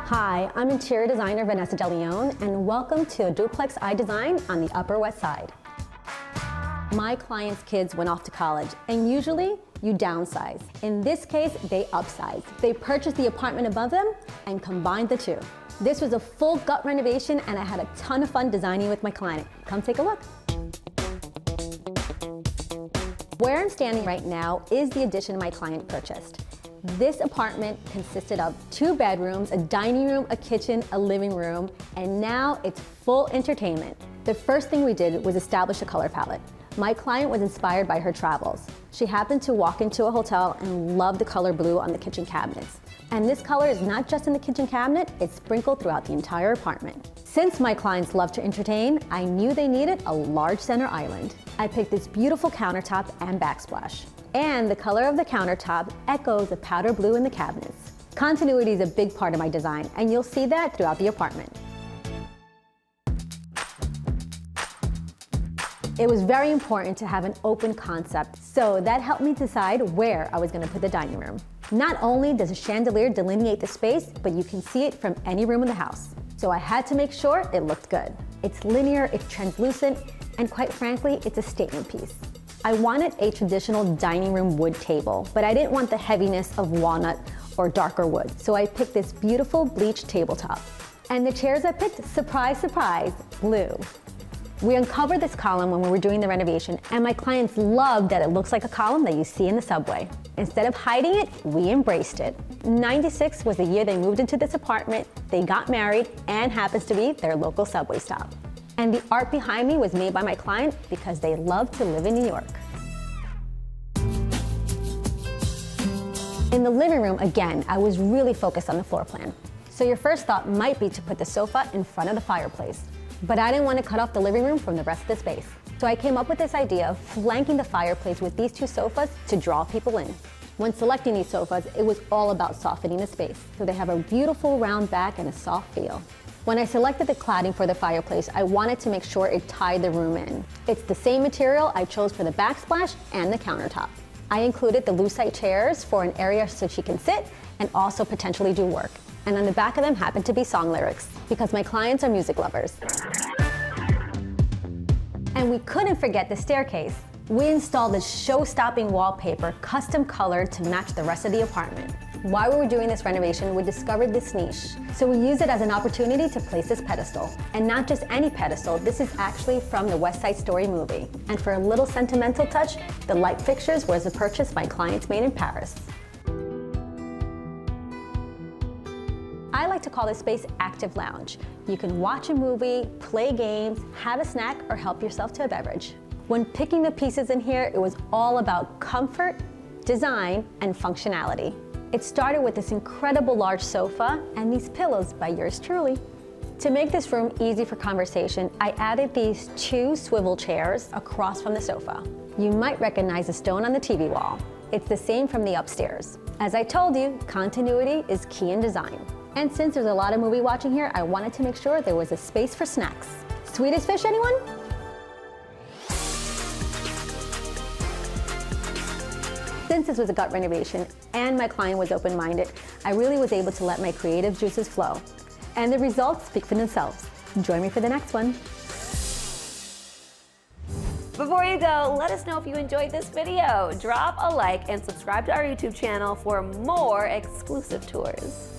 Hi, I'm interior designer Vanessa DeLeon, and welcome to Duplex I Design on the Upper West Side. My clients' kids went off to college, and usually you downsize. In this case, they upsize. They purchased the apartment above them and combined the two. This was a full gut renovation, and I had a ton of fun designing with my client. Come take a look. Where I'm standing right now is the addition my client purchased. This apartment consisted of 2 bedrooms, a dining room, a kitchen, a living room, and now it's full entertainment. The first thing we did was establish a color palette. My client was inspired by her travels. She happened to walk into a hotel and loved the color blue on the kitchen cabinets. And this color is not just in the kitchen cabinet, it's sprinkled throughout the entire apartment. Since my clients love to entertain, I knew they needed a large center island. I picked this beautiful countertop and backsplash. And the color of the countertop echoes the powder blue in the cabinets. Continuity is a big part of my design, and you'll see that throughout the apartment. It was very important to have an open concept, so that helped me decide where I was going to put the dining room. Not only does a chandelier delineate the space, but you can see it from any room in the house. So I had to make sure it looked good. It's linear, it's translucent, and quite frankly, it's a statement piece. I wanted a traditional dining room wood table, but I didn't want the heaviness of walnut or darker wood. So I picked this beautiful bleached tabletop. And the chairs I picked, surprise, surprise, blue. We uncovered this column when we were doing the renovation, and my clients loved that it looks like a column that you see in the subway. Instead of hiding it, we embraced it. '96 was the year they moved into this apartment, they got married, and happens to be their local subway stop. And the art behind me was made by my client because they love to live in New York. In the living room, again, I was really focused on the floor plan. So your first thought might be to put the sofa in front of the fireplace. But I didn't want to cut off the living room from the rest of the space. So I came up with this idea of flanking the fireplace with these 2 sofas to draw people in. When selecting these sofas, it was all about softening the space. So they have a beautiful round back and a soft feel. When I selected the cladding for the fireplace, I wanted to make sure it tied the room in. It's the same material I chose for the backsplash and the countertop. I included the lucite chairs for an area so she can sit and also potentially do work. And on the back of them happened to be song lyrics, because my clients are music lovers. And we couldn't forget the staircase. We installed this show-stopping wallpaper, custom colored to match the rest of the apartment. While we were doing this renovation, we discovered this niche. So we used it as an opportunity to place this pedestal. And not just any pedestal, this is actually from the West Side Story movie. And for a little sentimental touch, the light fixtures was a purchase my clients made in Paris. I like to call this space Active Lounge. You can watch a movie, play games, have a snack, or help yourself to a beverage. When picking the pieces in here, it was all about comfort, design, and functionality. It started with this incredible large sofa and these pillows by yours truly. To make this room easy for conversation, I added these 2 swivel chairs across from the sofa. You might recognize the stone on the TV wall. It's the same from the upstairs. As I told you, continuity is key in design. And since there's a lot of movie watching here, I wanted to make sure there was a space for snacks. Swedish fish, anyone? Since this was a gut renovation and my client was open-minded, I really was able to let my creative juices flow. And the results speak for themselves. Join me for the next one. Before you go, let us know if you enjoyed this video. Drop a like and subscribe to our YouTube channel for more exclusive tours.